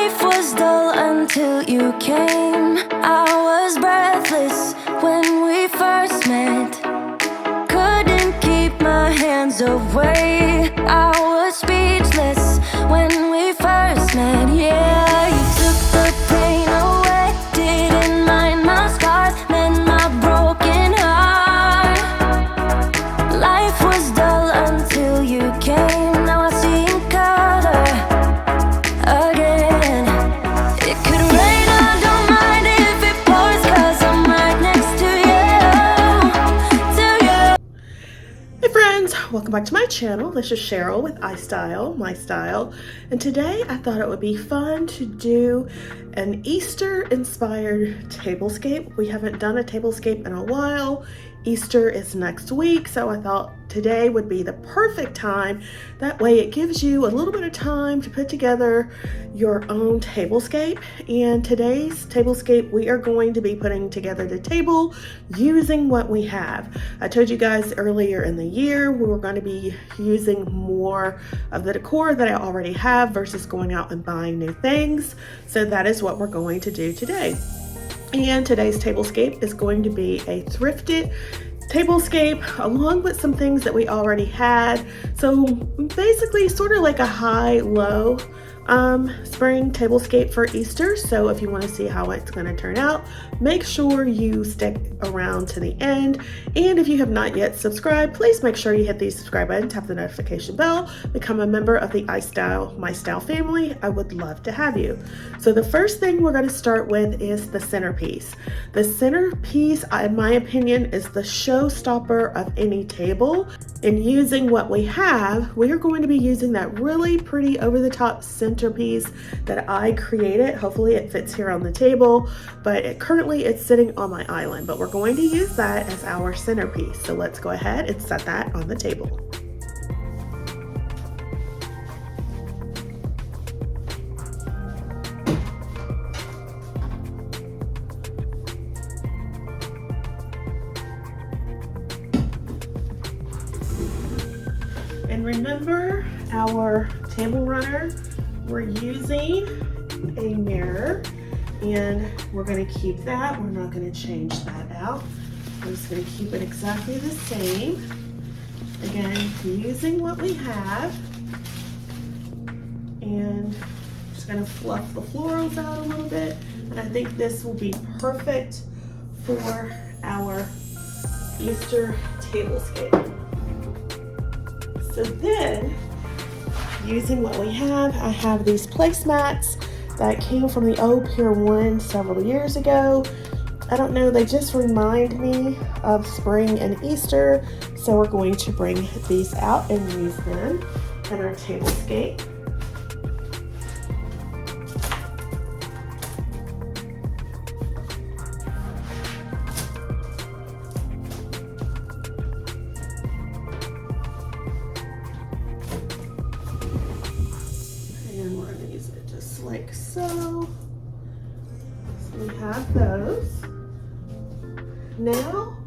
Life was dull until you came. I was breathless when we first met. Couldn't keep my hands away. I was speechless when we first met. Yeah, you took the pain away. Didn't mind my scars, mend my broken heart. Life was dull until you came. Now I see in color again. It could rain, I don't mind if it pours, 'cause I'm right next to you. Hey friends, welcome back to my channel. This is Cheryl with iStylEMYSTYLE, and today I thought it would be fun to do an Easter inspired tablescape. We haven't done a tablescape in a while. Easter is next week, so I thought today would be the perfect time. That way it gives you a little bit of time to put together your own tablescape. And today's tablescape, we are going to be putting together the table using what we have. I told you guys earlier in the year we were going to be using more of the decor that I already have versus going out and buying new things. So that is what we're going to do today. And today's tablescape is going to be a thrifted tablescape along with some things that we already had. So basically sort of like a high-low spring tablescape for Easter. So if you want to see how it's going to turn out, make sure you stick around to the end. And if you have not yet subscribed, please make sure you hit the subscribe button, tap the notification bell, become a member of the iStylEMYSTYLE family. I would love to have you. So the first thing we're going to start with is the centerpiece. The centerpiece, in my opinion, is the showstopper of any table. And using what we have, we are going to be using that really pretty over-the-top centerpiece that I created. Hopefully it fits here on the table, but currently it's sitting on my island, but we're going to use that as our centerpiece. So let's go ahead and set that on the table. And remember our table runner, we're using a mirror and we're going to keep that. We're not going to change that out. We're just going to keep it exactly the same. Again, using what we have, and just going to fluff the florals out a little bit. And I think this will be perfect for our Easter tablescape. So then, using what we have, I have these placemats that came from the old Pier 1 several years ago. I don't know, they just remind me of spring and Easter, so we're going to bring these out and use them in our tablescape. Like so. So we have those. Now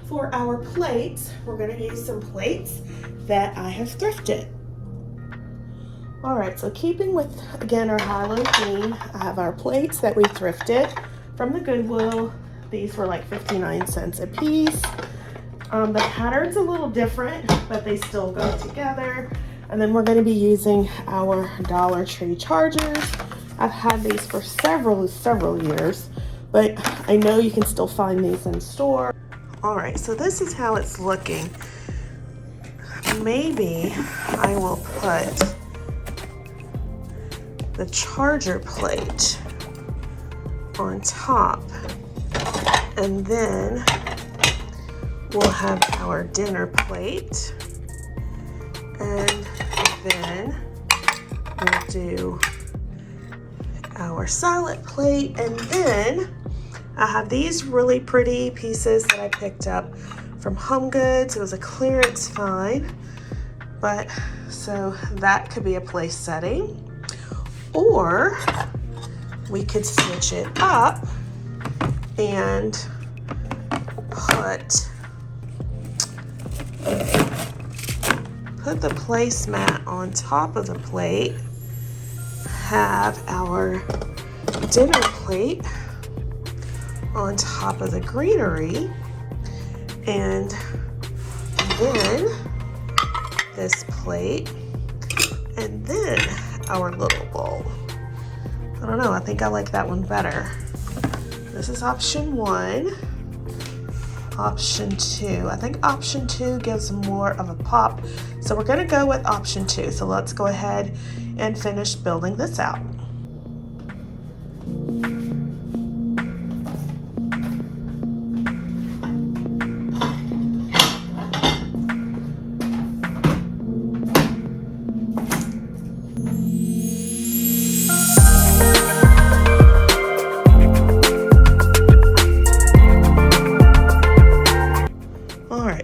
for our plates, we're going to use some plates that I have thrifted. Alright, so keeping with, again, our high-low theme, I have our plates that we thrifted from the Goodwill. These were like 59 cents a piece. The pattern's a little different, but they still go together. And then we're going to be using our Dollar Tree chargers. I've had these for several years, but I know you can still find these in store. All right, so this is how it's looking. Maybe I will put the charger plate on top, and then we'll have our dinner plate, and then we'll do our salad plate. And then I have these really pretty pieces that I picked up from Home Goods. It was a clearance find, but so that could be a place setting. Or we could switch it up and put the placemat on top of the plate, have our dinner plate on top of the greenery, and then this plate, and then our little bowl. I don't know, I think I like that one better. This is option 1. Option 2. I think option 2 gives more of a pop, so we're gonna go with option 2. So let's go ahead and finish building this out.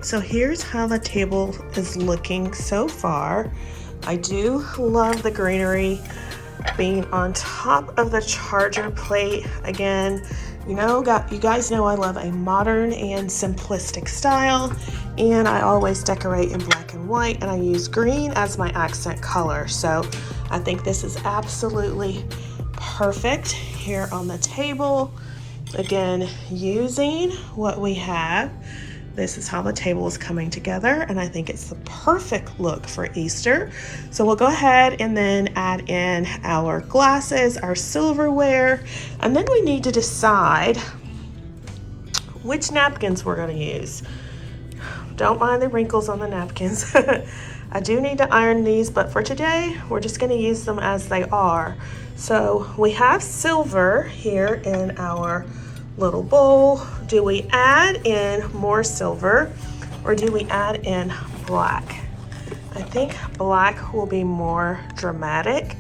So here's how the table is looking so far. I do love the greenery being on top of the charger plate. Again, you guys know I love a modern and simplistic style, and I always decorate in black and white, and I use green as my accent color. So I think this is absolutely perfect here on the table. Again, using what we have. This is how the table is coming together, and I think it's the perfect look for Easter. So we'll go ahead and then add in our glasses, our silverware, and then we need to decide which napkins we're going to use. Don't mind the wrinkles on the napkins. I do need to iron these, but for today, we're just going to use them as they are. So we have silver here in our little bowl. Do we add in more silver or do we add in black? I think black will be more dramatic,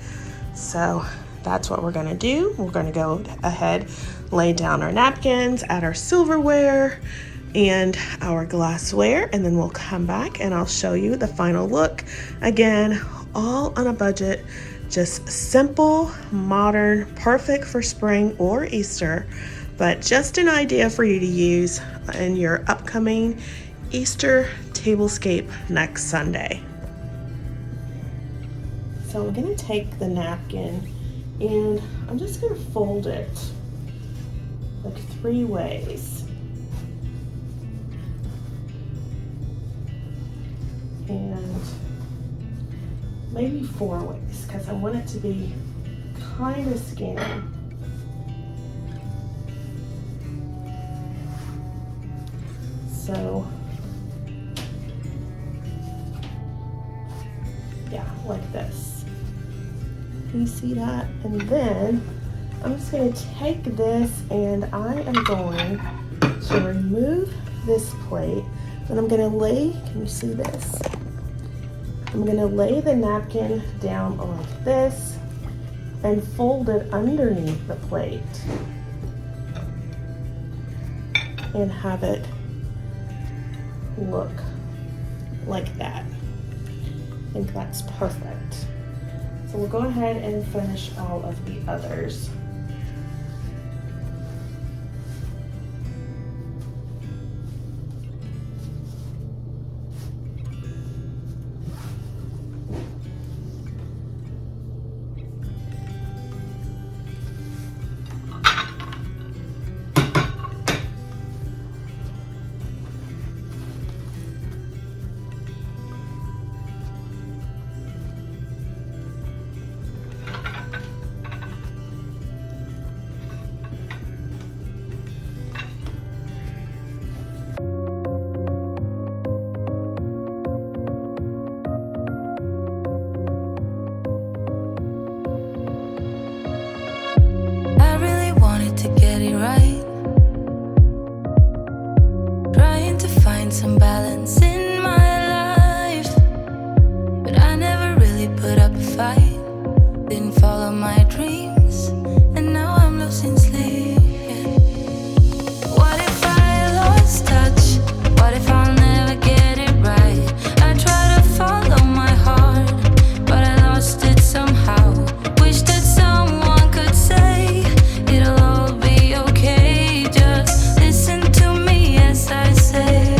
so that's what we're going to do. We're going to go ahead, lay down our napkins, add our silverware and our glassware, and then we'll come back and I'll show you the final look. Again, all on a budget, just simple, modern, perfect for spring or Easter, but just an idea for you to use in your upcoming Easter tablescape next Sunday. So I'm going to take the napkin and I'm just going to fold it like 3 ways. And maybe 4 ways, because I want it to be kind of skinny. So, yeah, like this. Can you see that? And then I'm just going to take this and I am going to remove this plate, and I'm going to lay, can you see this? I'm going to lay the napkin down like this and fold it underneath the plate and have it look like that. I think that's perfect. So we'll go ahead and finish all of the others. Some balance in my life, but I never really put up a fight. Didn't follow my dreams, and now I'm losing sleep. What if I lost touch? What if I'll never get it right? I try to follow my heart, but I lost it somehow. Wish that someone could say it'll all be okay. Just listen to me as I say.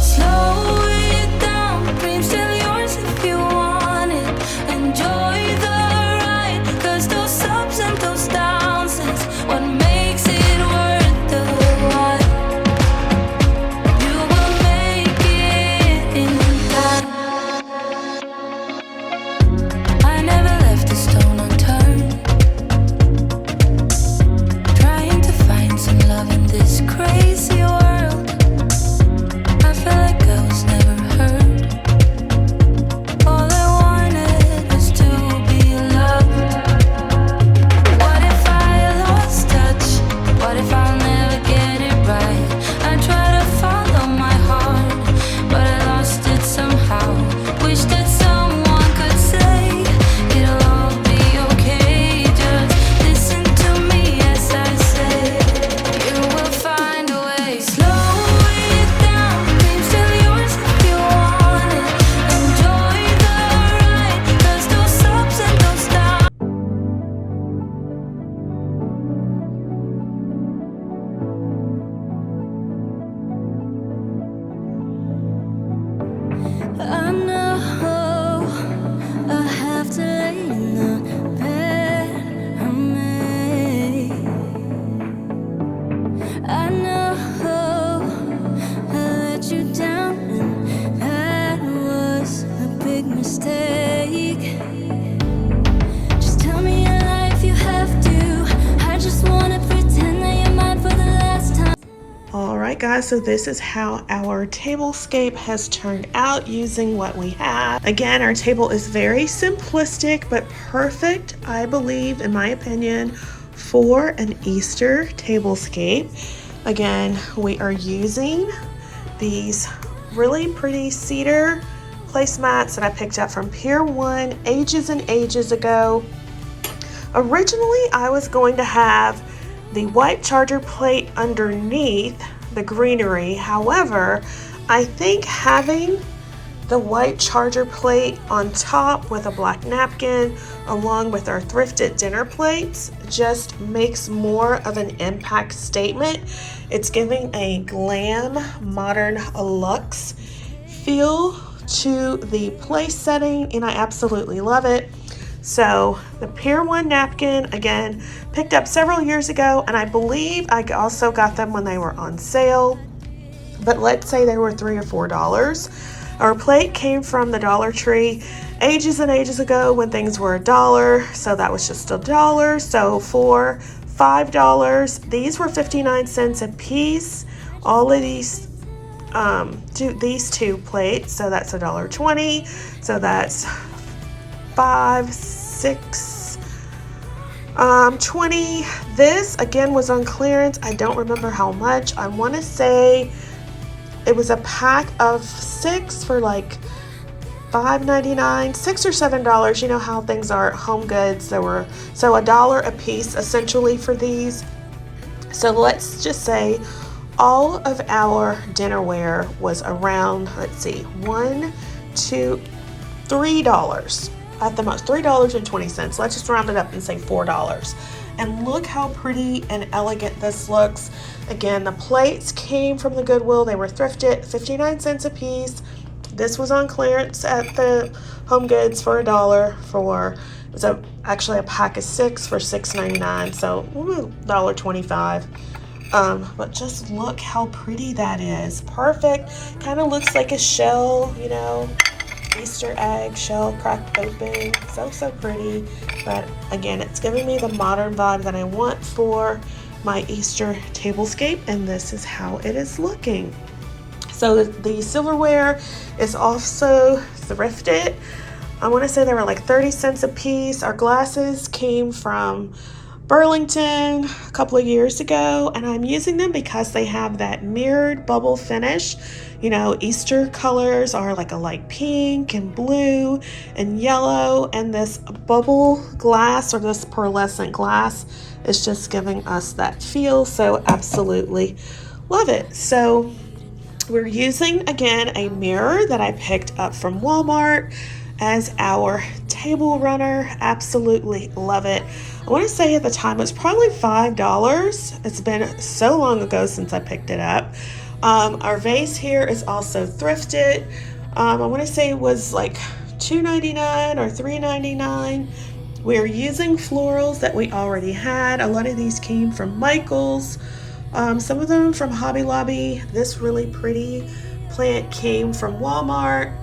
Slow it down, dreams still yours if you want it. Enjoy the guys, so this is how our tablescape has turned out using what we have. Again, our table is very simplistic but perfect, I believe, in my opinion, for an Easter tablescape. Again, we are using these really pretty cedar placemats that I picked up from Pier 1 ages and ages ago. Originally, I was going to have the white charger plate underneath the greenery. However, I think having the white charger plate on top with a black napkin along with our thrifted dinner plates just makes more of an impact statement. It's giving a glam, modern, luxe feel to the place setting, and I absolutely love it. So the Pier 1 napkin, again, picked up several years ago, and I believe I also got them when they were on sale, but let's say they were $3 or $4. Our plate came from the Dollar Tree ages and ages ago when things were $1, so that was just $1. So for $5, these were 59 cents a piece. All of these these two plates, so that's $1.20, so that's 5, 6, 20. This again was on clearance. I don't remember how much. I want to say it was a pack of 6 for like $5.99, $6 or $7. You know how things are, home goods. There were so $1 a piece essentially for these. So let's just say all of our dinnerware was around, let's see, $1, $2, $3 at the most, $3.20. Let's just round it up and say $4. And look how pretty and elegant this looks. Again, the plates came from the Goodwill. They were thrifted, 59 cents a piece. This was on clearance at the Home Goods for $1 for, it was actually a pack of 6 for $6.99, so $1.25. But just look how pretty that is. Perfect. Kind of looks like a shell, you know, Easter egg shell cracked open. So pretty. But again, it's giving me the modern vibe that I want for my Easter tablescape, and this is how it is looking. So the silverware is also thrifted. I want to say they were like 30 cents a piece. Our glasses came from Burlington a couple of years ago, and I'm using them because they have that mirrored bubble finish. You know, Easter colors are like a light pink and blue and yellow, and this bubble glass or this pearlescent glass is just giving us that feel. So absolutely love it. So we're using again a mirror that I picked up from Walmart as our table runner. Absolutely love it. I want to say at the time it was probably $5. It's been so long ago since I picked it up. Our vase here is also thrifted. I want to say it was like $2.99 or $3.99. We're using florals that we already had. A lot of these came from Michael's. Some of them from Hobby Lobby. This really pretty plant came from Walmart.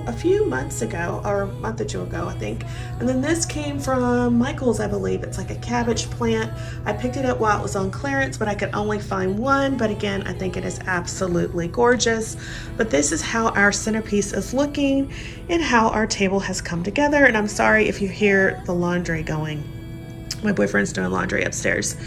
A few months ago, or a month or two ago, I think. And then this came from Michael's, I believe. It's like a cabbage plant. I picked it up while it was on clearance, but I could only find one. But again, I think it is absolutely gorgeous. But this is how our centerpiece is looking and how our table has come together. And I'm sorry if you hear the laundry going. My boyfriend's doing laundry upstairs.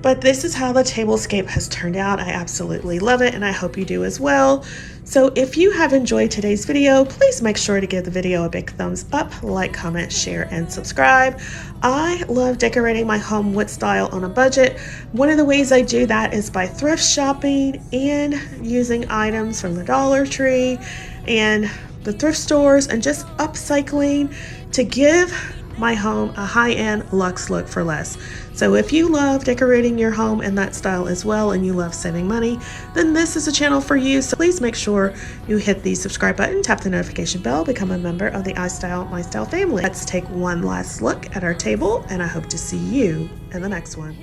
But this is how the tablescape has turned out. I absolutely love it, and I hope you do as well. So if you have enjoyed today's video, please make sure to give the video a big thumbs up, like, comment, share, and subscribe. I love decorating my home with style on a budget. One of the ways I do that is by thrift shopping and using items from the Dollar Tree and the thrift stores and just upcycling to give my home a high-end luxe look for less. So if you love decorating your home in that style as well and you love saving money, then this is a channel for you. So please make sure you hit the subscribe button, tap the notification bell, become a member of the iStyle family. Let's take one last look at our table, and I hope to see you in the next one.